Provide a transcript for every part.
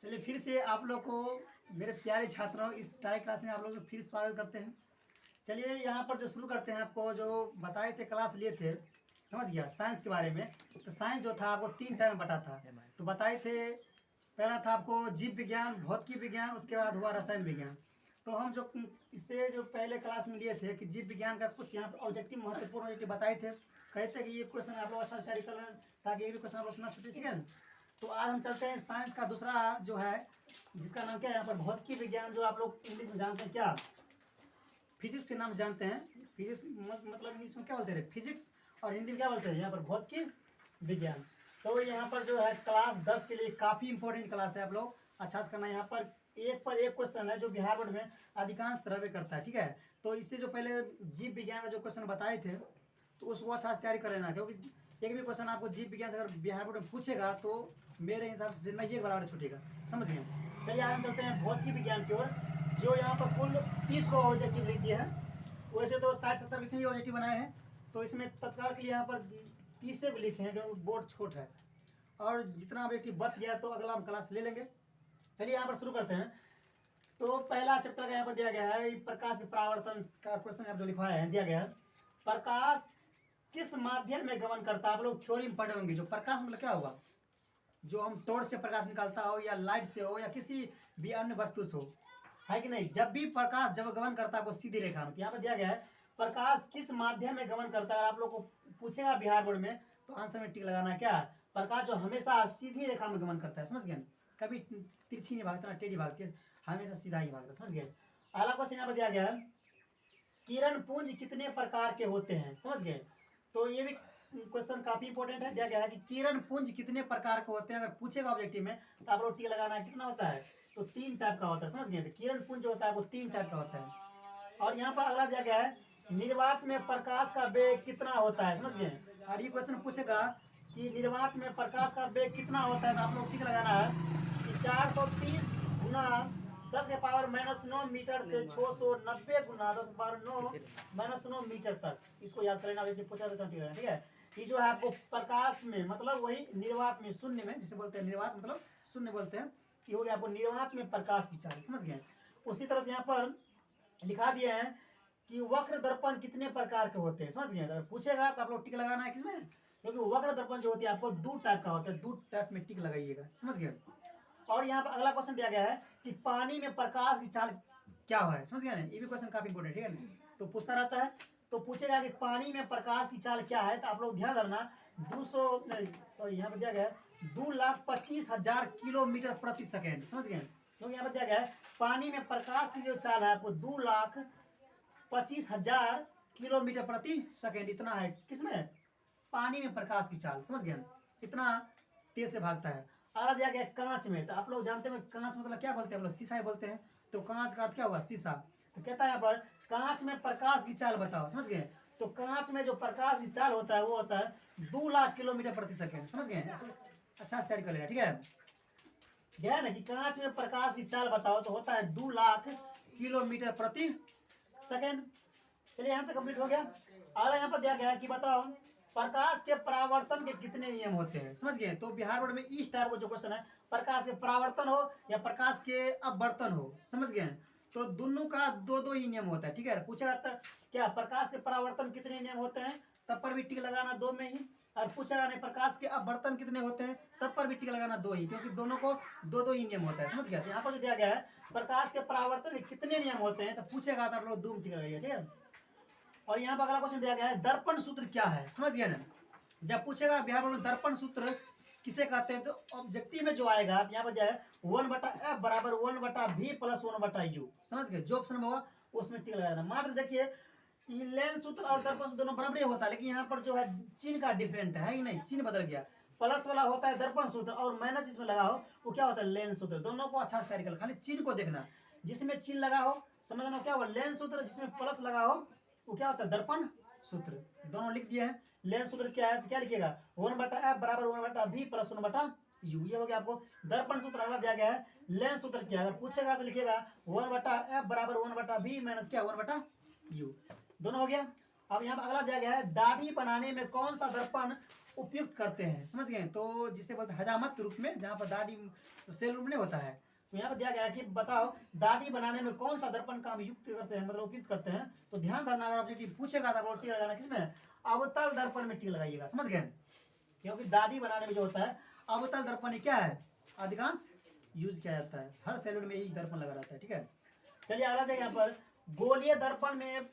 चलिए फिर से आप लोग को मेरे प्यारे छात्रों इस टाई क्लास में आप लोग को फिर स्वागत करते हैं। चलिए यहाँ पर जो शुरू करते हैं, आपको जो बताए थे क्लास लिए थे, समझ गया साइंस के बारे में। तो साइंस जो था आपको 3 टाइम में बटा था। तो बताए थे पहला था आपको जीव विज्ञान, भौतिकी विज्ञान, उसके बाद हुआ रसायन विज्ञान। तो हम जो इससे जो पहले क्लास में लिए थे कि जीव विज्ञान का कुछ यहाँ पर ऑब्जेक्टिव महत्वपूर्ण ऑब्जेक्टिव बताए थे। कहते हैं कि ये क्वेश्चन आप लोग अच्छा तैयारी कर लें ताकि ये भी क्वेश्चन आप लोग सुना छूटे, ठीक है। तो आज हम चलते हैं साइंस का दूसरा जो है, जिसका नाम क्या है यहाँ पर भौतिकी विज्ञान, जो आप लोग इंग्लिश में जानते हैं क्या, फिजिक्स के नाम से जानते हैं। फिजिक्स मतलब इंग्लिश में क्या बोलते हैं, फिजिक्स, और हिंदी में क्या बोलते हैं यहाँ पर भौतिकी विज्ञान। तो यहाँ पर जो है क्लास 10 के लिए काफ़ी इंपॉर्टेंट क्लास है, आप लोग अच्छा से करना। यहाँ पर एक क्वेश्चन है जो बिहार बोर्ड में अधिकांश सर्वे करता है, ठीक है। तो इससे जो पहले जीव विज्ञान का जो क्वेश्चन बताए थे तो उसको अच्छा से तैयारी कर लेना, क्योंकि एक भी क्वेश्चन आपको जीव विज्ञान से अगर बिहार बोर्ड में पूछेगा तो मेरे हिसाब से नहीं एक बराबर छूटेगा, समझ गए। चलिए आज हम चलते हैं भौतिकी विज्ञान की ओर, जो यहाँ पर कुल 30 को ऑब्जेक्टिव लिख दिए हैं। वैसे तो 60-70 विषय भी ऑब्जेक्टिव बनाए हैं, तो इसमें तत्काल के लिए यहाँ पर 30 से भी लिखे हैं, क्योंकि बोर्ड छोट है। और जितना ऑब्जेक्टिव बच गया तो अगला हम क्लास ले लेंगे। चलिए यहाँ पर शुरू करते हैं। तो पहला चैप्टर का यहाँ पर दिया गया है प्रकाश के परावर्तन का क्वेश्चन यहाँ जो लिखवाया है, दिया गया है प्रकाश किस माध्यम में गमन करता है। आप लोग थ्योरी में पढ़े होंगे, जो प्रकाश मतलब क्या हुआ, जो हम टॉर्च से प्रकाश निकालता हो या लाइट से हो या किसी भी अन्य वस्तु से हो, है कि नहीं। जब भी प्रकाश जब गमन करता है वो सीधी रेखा में। यहाँ पर दिया गया है प्रकाश किस माध्यम में गमन करता है। आप लोग को पूछेगा बिहार बोर्ड में तो आंसर में टिक लगाना क्या, प्रकाश जो हमेशा सीधी रेखा में गमन करता है, समझ गए। कभी तिरछी नहीं भागता ना टेढ़ी भागती है, हमेशा सीधा ही भागता, समझ गए। अगला क्वेश्चन यहाँ पर दिया गया है किरण पुंज कितने प्रकार के होते हैं, समझ गए। तो ये भी क्वेश्चन काफी इंपॉर्टेंट है। दिया गया है कि किरण पुंज कितने प्रकार के होते हैं, अगर पूछेगा ऑब्जेक्टिव में तो आप लोग टिक लगाना है कितना होता है, तो 3 टाइप का होता है, समझ गए। तो किरण पुंज जो होता है वो 3 टाइप का होता है। और यहाँ पर अगला दिया गया है निर्वात में प्रकाश का वेग कितना होता है, समझ गए। और ये क्वेश्चन पूछेगा कि निर्वात में प्रकाश का वेग कितना होता है, तो आप लोग टिक लगाना है कि 430 गुना 10 के पावर -9 मीटर से 690 गुना 10 के पावर 9 -9 मीटर तक। इसको याद कर लेना, पूछा देता हूँ, ठीक है। ये जो है आपको प्रकाश में मतलब वही निर्वात में, शून्य में जिसे बोलते हैं निर्वात मतलब शून्य बोलते हैं, ये हो गया आपको निर्वात में प्रकाश की चाल, समझ गए। उसी तरह से यहाँ पर लिखा दिया है कि वक्र दर्पण कितने प्रकार के होते हैं, समझ गए। अगर पूछेगा तो आप लोग टिक लगाना है किसमें, क्योंकि वक्र दर्पण जो होती है आपको 2 टाइप का होता है, 2 टाइप में टिक लगाइएगा, समझ गए। और यहाँ पर अगला क्वेश्चन दिया गया है कि पानी में प्रकाश की चाल क्या है, समझ गया ना। ये भी क्वेश्चन काफी इंपोर्टेंट है, तो पूछता रहता है। तो पूछेगा कि पानी में प्रकाश की चाल क्या है, तो आप लोग ध्यान रखना 200 यहाँ पर दिया गया है 2,25,000 किलोमीटर प्रति सेकेंड, समझ गए। क्योंकि यहाँ पर दिया गया है पानी में प्रकाश की जो चाल है आपको 2,25,000 किलोमीटर प्रति सेकेंड, इतना है किसमें, पानी में प्रकाश की चाल, समझ गए। इतना तेज से भागता है। अगला दिया गया कांच में, तो आप लोग जानते हैं कांच मतलब क्या बोलते हैं, हम लोग शीशा ही बोलते हैं। तो कांच का अर्थ क्या हुआ, शीशा। तो कहता है यहाँ पर कांच में प्रकाश की चाल बताओ, समझ गए। तो कांच में जो प्रकाश की चाल होता है वो होता है 2 लाख किलोमीटर प्रति सेकेंड, समझ गए। अच्छा से तैयारी कर लेगा, ठीक है। गया ना कि कांच में प्रकाश की चाल बताओ, तो होता है 2 लाख किलोमीटर प्रति सेकेंड। चलिए यहाँ तक कंप्लीट हो गया। अगला यहाँ पर दिया गया है कि बताओ प्रकाश के परावर्तन के कितने नियम होते हैं, समझ गए। तो बिहार बोर्ड में इस टाइप का जो क्वेश्चन है, प्रकाश के परावर्तन हो या प्रकाश के अपवर्तन हो, समझ गए। तो दोनों का 2-2 ही नियम होता है, ठीक है। पूछा जाता है क्या प्रकाश के परावर्तन कितने नियम होते हैं, तब पर भी टिक लगाना 2 में ही। और पूछा नहीं प्रकाश के अपवर्तन कितने होते हैं, तब पर भी टिक लगाना 2 ही, क्योंकि दोनों को 2-2 ही नियम होता है, समझ गया। यहाँ पर जो दिया गया है प्रकाश के परावर्तन के कितने नियम होते हैं, तो पूछेगा तो आप लोग 2 में टिक लगाइए, ठीक है। और यहाँ पर अगला क्वेश्चन दिया गया है दर्पण सूत्र क्या है, समझ गया ना। जब पूछेगा बिहार बोर्ड में दर्पण सूत्र किसे कहते हैं, तो ऑब्जेक्टिव में जो आएगा यहाँ पर दिया है 1/f बराबर 1/v प्लस 1/u, समझ गए। जो ऑप्शन में होगा उसमें टिक लगाना। मात्र देखिए लेंस सूत्र और दर्पण सूत्र दोनों बराबर होता है, लेकिन यहाँ पर जो है चिन्ह का डिफरेंट है ही नहीं, चिन्ह बदल गया। प्लस वाला होता है दर्पण सूत्र और माइनस इसमें लगा हो वो क्या होता है, लेंस सूत्र। दोनों को अच्छा से तैयारी कर, खाली चिन्ह को देखना। जिसमें चिन्ह लगा हो समझना क्या हुआ लेंस सूत्र, जिसमें प्लस लगा हो वो क्या होता है दर्पण सूत्र। दोनों लिख दिए हैं। लेंस सूत्र क्या है, तो क्या लिखिएगा 1/f बराबर 1/v प्लस 1/u, ये हो गया आपको दर्पण सूत्र। अगला दिया गया है लेंस सूत्र क्या है, अगर पूछेगा तो लिखिएगा 1/f बराबर 1/v माइनस क्या 1/u, दोनों हो गया। अब यहाँ पर अगला दिया गया है दाढ़ी बनाने में कौन सा दर्पण उपयुक्त करते हैं, समझ गए। तो जिसे बोलते हैं हजामत रूप में, जहाँ पर दाढ़ी सेल रूप में होता है। तो यहाँ पर दिया गया है कि बताओ दाढ़ी बनाने में कौन सा दर्पण का हम युक्त करते हैं, मतलब उपयुक्त करते हैं। तो ध्यान रखना, अगर ऑब्जेक्टिव पूछेगा तो आप टिक लगाना किसमें, अवतल दर्पण में टिक लगाइएगा, समझ गए। क्योंकि दाढ़ी बनाने में जो होता है अवतल दर्पण क्या है, अधिकांश यूज किया जाता है, हर सैलून में यही दर्पण लगा रहता है, ठीक है। चलिए अगला देखिए, यहाँ पर गोलीय दर्पण में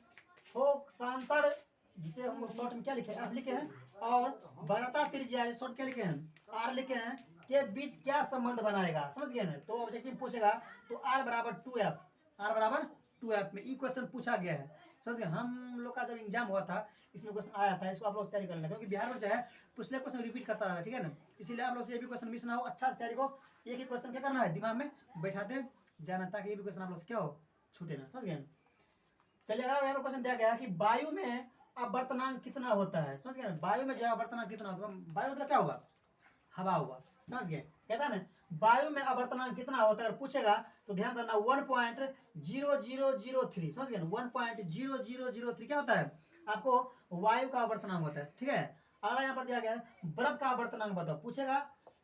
फोकसांतर, जिसे हम शॉर्ट में क्या लिखे हैं, F लिखे हैं, और वक्रता त्रिज्या शॉर्ट क्या लिखे हैं, R लिखे हैं, के बीच क्या संबंध बनाएगा, समझ गए ना। तो ऑब्जेक्टिव पूछेगा तो R बराबर 2F, R बराबर 2F में ई क्वेश्चन पूछा गया है, समझ गए। हम लोग का जब एग्जाम हुआ था इसमें क्वेश्चन आया था, इसको आप लोग तैयारी कर लेना, क्योंकि बिहार में जो है पिछले क्वेश्चन रिपीट करता रहा, ठीक है ना। इसीलिए आप लोग से ये भी क्वेश्चन मिस ना हो, अच्छा से तैयारी को एक ही क्वेश्चन क्या करना है, दिमाग में बैठाते जाना, ताकि ये भी क्वेश्चन आप लोग से क्या हो, छूटे ना, समझ गए। चलिए अगर यहाँ पर क्वेश्चन दिया गया है कि वायु में अवर्तनांक कितना होता है, समझ गए। वायु में जो है अवर्तनांक कितना होता है, वायु मतलब क्या होगा, हवा हुआ, समझ गए। कहता है ना वायु में अवर्तनांक कितना होता है, अगर पूछेगा तो ध्यान देना 1.0003, समझ गए। 1.0003 क्या होता है, आपको वायु का अवर्तनांक होता है, ठीक है। अगला यहाँ पर दिया गया है बर्फ का अवर्तनांक बताओ, पूछेगा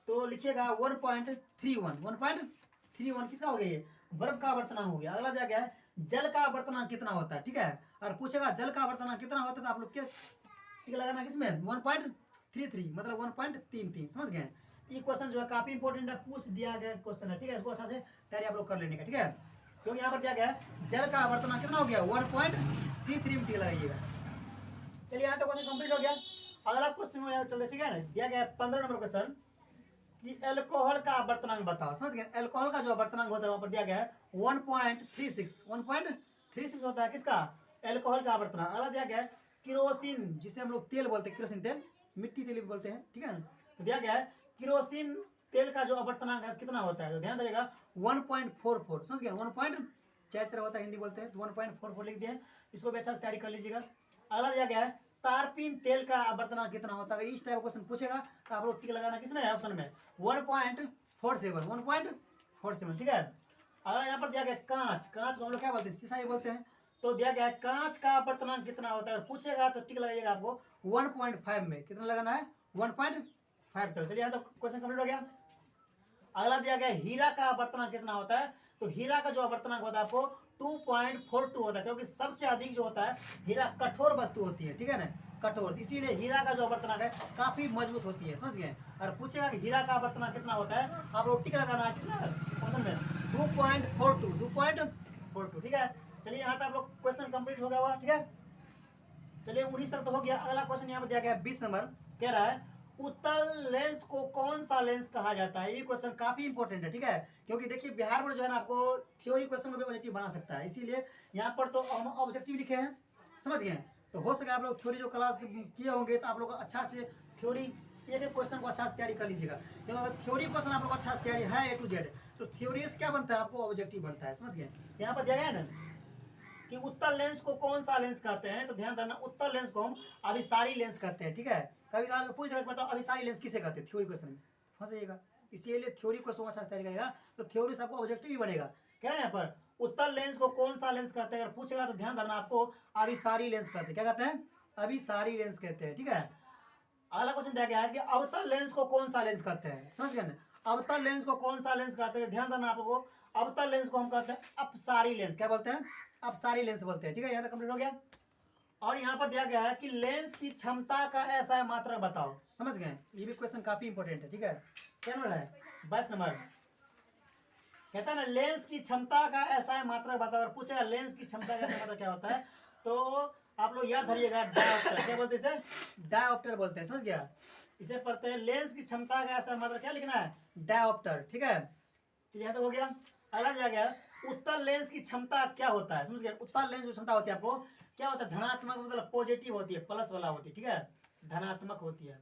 तो लिखिएगा 1.31, 1.31 किसका हो गया, ये बर्फ का अवर्तनांक हो गया। अगला दिया गया है जल का अवर्तनांक कितना होता है, ठीक है। और पूछेगा जल का अवर्तनांक कितना होता है, तो आप लोग क्या टिक लगाना किसमें, 1.33 मतलब 1.33, समझ गए। ये क्वेश्चन जो है काफी इंपॉर्टेंट है, पूछ दिया गया क्वेश्चन है, ठीक है। इसको अच्छा से तैयारी आप लोग कर लेने का, ठीक है। क्योंकि यहाँ पर दिया गया है जल का अवर्तनांक कितना हो गया, 1.33 में टिक लगाइएगा। चलिए यहाँ तो क्वेश्चन कंप्लीट हो गया। अगला क्वेश्चन चलते, ठीक है ना। दिया गया है 15 नंबर क्वेश्चन कि एल्कोहल का अवर्तनांक बताओ, समझ गए। एल्कोहल का जो अवर्तनांक होता है वहां पर दिया गया है 1.36 होता है किसका, एल्कोहल का अवर्तनांक। अगला दिया गया है किरोसिन, जिसे हम लोग तेल बोलते हैं, किरोसिन तेल, मिट्टी तेल भी बोलते हैं, ठीक है ना। तो दिया गया है किरोसिन तेल का जो अवर्तनांक है कितना होता है, तो ध्यान रखिएगा 1.44, समझ गए। 1.44 होता है, हिंदी बोलते हैं, तो 1.44 लिख दिए। इसको भी अच्छा से तैयारी कर लीजिएगा। अगला दिया गया है तारपीन तेल का अवर्तनांक कितना होता है, इस टाइप क्वेश्चन पूछेगा तो आप लोग टिक लगाना किसमें है, ऑप्शन में 1.47, ठीक है। अगला यहाँ पर दिया गया कांच, कांच को हम लोग क्या बोलते हैं, शीशा ही बोलते हैं। तो दिया गया है कांच का अवर्तनांक कितना होता है, पूछेगा तो टिक लगाइएगा आपको 1.5 में, कितना लगाना है 1.5 तक। चलिए यहाँ तो क्वेश्चन कंप्लीट हो गया। अगला दिया गया हीरा का अवर्तनांक कितना होता है, तो हीरा का जो अवर्तनांक होता है आपको 2.42 होता है, क्योंकि सबसे अधिक जो होता है हीरा कठोर वस्तु होती है, ठीक है ना, कठोर, इसीलिए हीरा का जो अवर्तनांक है काफी मजबूत होती है, समझ गए। और पूछेगा कि हीरा का अवर्तनांक कितना होता है, आप लोग टिक लगाना है कितना क्वेश्चन में 2.42, ठीक है। चलिए यहाँ तक आप लोग क्वेश्चन कंप्लीट हो गया हुआ, ठीक है। चलिए 19 तक तो हो गया। अगला क्वेश्चन यहाँ पर दिया गया 20 नंबर, कह रहा है उत्तल लेंस को कौन सा लेंस कहा जाता है। ये क्वेश्चन काफी इंपॉर्टेंट है, ठीक है। क्योंकि देखिए बिहार बोर्ड जो है ना आपको थ्योरी क्वेश्चन में भी ऑब्जेक्टिव बना सकता है, इसीलिए यहाँ पर तो हम ऑब्जेक्टिव लिखे हैं, समझ गए। तो हो सके आप लोग थ्योरी जो क्लास किए होंगे तो आप लोग अच्छा से थ्योरी एक एक क्वेश्चन को अच्छा से तैयारी कर लीजिएगा। क्योंकि अगर थ्योरी क्वेश्चन आप लोग अच्छा से तैयारी है A to Z, तो थ्योरी से क्या बनता है, आपको ऑब्जेक्टिव बनता है, समझ गए। यहाँ पर दिया गया है ना कि उत्तल लेंस को कौन सा लेंस कहते हैं, तो ध्यान देना उत्तल लेंस को हम अभिसारी लेंस कहते हैं, ठीक है। कभी कभार पूछ रहे बताओ अभिसारी लेंस किसे कहते हैं, थ्योरी क्वेश्चन में फंसेगा, इसीलिए थ्योरी क्वेश्चन अच्छा से तैयारी करेगा तो थ्योरी से आपको ऑब्जेक्टिव भी बनेगा। कह रहे हैं यहाँ पर उत्तल लेंस को कौन सा लेंस कहते हैं, अगर पूछेगा तो ध्यान देना आपको अभिसारी लेंस कहते हैं, क्या कहते हैं, अभिसारी लेंस कहते हैं, ठीक है। अगला क्वेश्चन दिया गया है कि अवतल लेंस को कौन सा लेंस कहते हैं, समझ गए ना। अवतल लेंस को कौन सा लेंस कहते हैं, ध्यान देना आपको अवतल लेंस को हम कहते हैं अपसारी लेंस, क्या बोलते हैं, अपसारी लेंस बोलते हैं, ठीक है। यहाँ तक कंप्लीट हो गया। और यहाँ पर दिया गया है कि लेंस की क्षमता का ऐसा मात्रक बताओ, समझ गए। ये भी क्वेश्चन काफी इंपॉर्टेंट है, ठीक है। क्या नंबर है 22 नंबर, कहता है ना लेंस की क्षमता का ऐसा मात्रक बताओ, और पूछेगा लेंस की क्षमता का ऐसा मात्रक क्या होता है, तो आप लोग याद धरिएगा डायोप्टर, क्या बोलते हैं इसे, डायोप्टर बोलते हैं, समझ गया। इसे पढ़ते हैं लेंस की क्षमता का ऐसा मात्रक क्या लिखना है, डायोप्टर, ठीक है। चलिए यहाँ तक हो गया। अगला दिया गया उत्तल लेंस की क्षमता क्या होता है, समझ गए। उत्तल लेंस जो क्षमता होती है आपको क्या होता है, धनात्मक मतलब पॉजिटिव होती है, प्लस वाला होती है, ठीक है, धनात्मक होती है,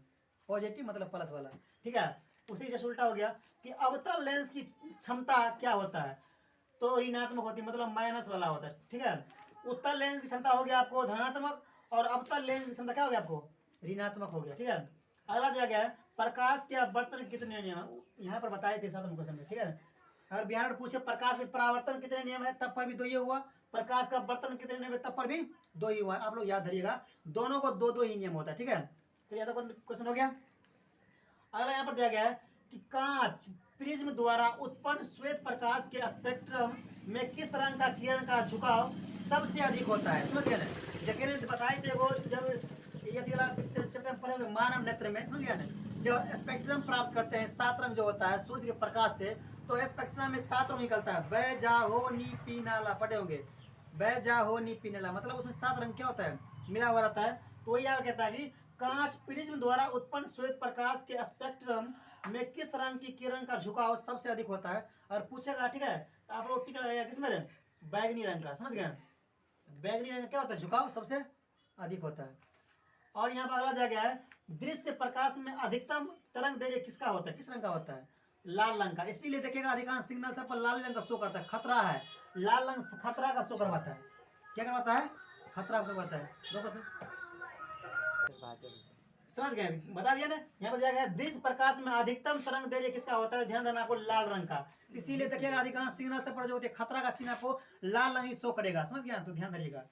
पॉजिटिव मतलब प्लस वाला, ठीक है। उसी जैसे उल्टा हो गया कि अवतल लेंस की क्षमता क्या होता है, तो ऋणात्मक होती है, मतलब माइनस वाला होता है, ठीक है। उत्तल लेंस की क्षमता हो गया आपको धनात्मक, और अवतल लेंस की क्षमता क्या हो गया आपको, ऋणात्मक हो गया, ठीक है। अगला दिया गया है प्रकाश के अपवर्तन कितने नियम, यहाँ पर बताए थे 7 क्वेश्चन में, ठीक है। अगर बिहार में पूछे प्रकाश के परावर्तन कितने नियम है, तब पर भी 2 ही हुआ, प्रकाश का अपवर्तन कितने नियम है, तब पर भी 2 ही हुआ। आप लोग याद धरिएगा दोनों को 2 2 ही नियम होता है, ठीक है। चलिए क्वेश्चन हो गया। अगला यहाँ पर दिया गया है कि कांच प्रिज्म द्वारा उत्पन्न श्वेत प्रकाश के स्पेक्ट्रम में किस रंग का किरण का झुकाव सबसे अधिक होता है। समझ गए ना, जैसे बताए थे वो जब चैप्टर पढ़े मानव नेत्र में, समझ गया ना, जब स्पेक्ट्रम प्राप्त करते हैं 7 रंग जो होता है सूर्य के प्रकाश से, तो स्पेक्ट्रम में 7 रंग निकलता है। बै जा हो नी पी नाला पढ़े होंगे, बै जा हो नी पी नाला, मतलब उसमें 7 रंग क्या होता है, मिला हुआ रहता है। तो वही यहाँ कहता है कि कांच प्रिज्म द्वारा उत्पन्न श्वेत प्रकाश के स्पेक्ट्रम में किस रंग की किरण का झुकाव सबसे अधिक होता है। और पूछेगा, ठीक है, आप लोग टिक लगाएगा किस में, बैगनी रंग का। समझ गए, बैगनी रंग का क्या होता है, झुकाव सबसे अधिक होता है। और यहाँ पर अगला दिया गया है दृश्य प्रकाश में अधिकतम तरंग दैर्घ्य किसका होता है, किस रंग का होता है, लाल रंग का। इसीलिए देखिएगा अधिकांश सिग्नल सब पर लाल रंग का शो करता है, खतरा है, लाल रंग खतरा का शो करवाता है। क्या करवाता है, खतरा का शो करवाता है। समझ गए, बता दिया ना। यहाँ पर दिया गया दृश्य प्रकाश में अधिकतम तरंग दैर्घ्य किसका होता है, ध्यान देना आपको, लाल रंग का। इसीलिए देखिएगा अधिकांश सिग्नल सब पर जो होते हैं खतरा का चिन्ह आपको लाल रंग ही शो करेगा। समझ गया, तो ध्यान दीजिएगा।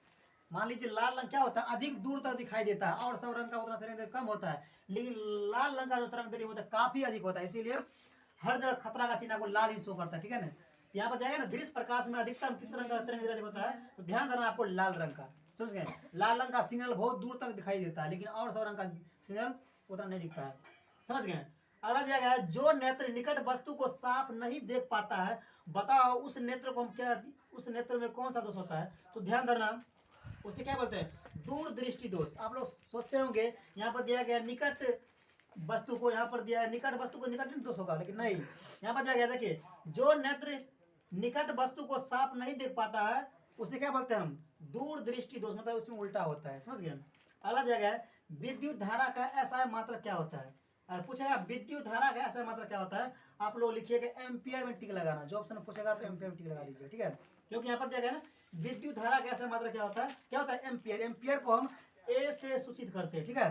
मान लीजिए लाल रंग क्या होता है, अधिक दूर तक दिखाई देता है, और सब रंग का उतना तरंग दैर्घ्य कम होता है, लेकिन लाल रंग का जो तरंग दैर्घ्य होता है काफी अधिक होता है। इसीलिए हर जगह खतरा का चिन्ह आपको लाल ही शो करता है, ठीक है ना। यहाँ पर जाएगा ना दृश्य प्रकाश में अधिकतम किस रंग का तरंग दैर्घ्य होता है, तो ध्यान देना आपको लाल रंग का। समझ गए, लाल रंग का सिग्नल बहुत दूर तक दिखाई देता है, लेकिन और सब रंग का सिग्नल उतना नहीं दिखता है। समझ गए। अगला दिया गया है जो नेत्र निकट वस्तु को साफ नहीं देख पाता है, बताओ उस नेत्र को हम क्या, उस नेत्र में कौन सा दोष होता है। तो ध्यान देना, उसे क्या बोलते हैं, दूरदृष्टि दोष। आप लोग सोचते होंगे यहाँ पर दिया गया निकट वस्तु को, यहाँ पर दिया है निकट वस्तु को निकट दोष होगा, लेकिन नहीं, यहाँ पर दिया गया देखिए जो नेत्र निकट वस्तु को साफ नहीं देख पाता है उसे क्या बोलते हैं हम, दूरदृष्टि दोष, मतलब उसमें उल्टा होता है। समझ गए। अगला दिया गया है विद्युत धारा का ऐसा मात्रक क्या होता है। और पूछेगा विद्युत धारा का ऐसा मात्रक क्या होता है, आप लोग लिखिएगा एम्पियर में टिक लगाना, जो ऑप्शन पूछेगा तो एम्पियर में टिक लगा दीजिए, ठीक है। क्योंकि यहाँ पर दिया गया ना विद्युत धारा का ऐसा मात्रक क्या होता है, क्या होता है, एम्पियर। एम्पियर को हम ए से सूचित करते हैं, ठीक है।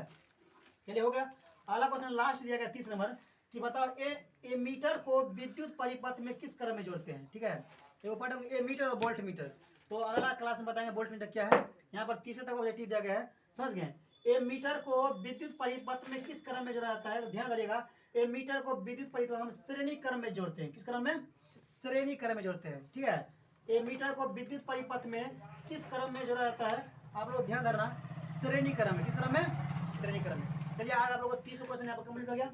चलिए हो गया। अगला क्वेश्चन लास्ट दिया गया 30 नंबर कि बताओ ए मीटर को विद्युत परिपथ में किस क्रम में जोड़ते हैं, ठीक है। देखो पढ़ोगे ए मीटर और वोल्ट मीटर, तो अगला क्लास में बताएंगे वोल्ट मीटर क्या है। यहाँ पर 30 तक ऑब्जेक्टिव दिया गया है। समझ गए। ए मीटर को विद्युत परिपथ में किस क्रम में जोड़ा जाता है, तो ध्यान रखिएगा ए मीटर को विद्युत परिपथ हम श्रेणी क्रम में जोड़ते हैं। किस क्रम में, श्रेणी क्रम में जोड़ते हैं, ठीक है। ए मीटर को विद्युत परिपथ में किस क्रम में जोड़ा जाता है, आप लोग ध्यान रखना, श्रेणी क्रम में। किस क्रम में, श्रेणी क्रम में। चलिए आज आप लोगों को 30 क्वेश्चन यहाँ पर कंप्लीट हो गया,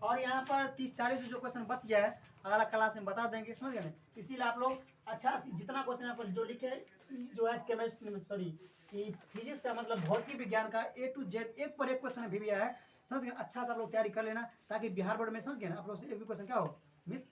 और यहाँ पर 30-40 जो क्वेश्चन बच गया है अगला क्लास में बता देंगे। समझ गए। इसीलिए आप लोग अच्छा जितना क्वेश्चन यहाँ पर जो लिखे जो है केमिस्ट्री, सॉरी फिजिक्स का मतलब भौतिक विज्ञान का A to Z एक पर एक क्वेश्चन भी आया है। समझ गए। अच्छा से आप लोग तैयारी कर लेना, ताकि बिहार बोर्ड में, समझ गए ना, आप लोग से एक भी क्वेश्चन क्या हो, मिस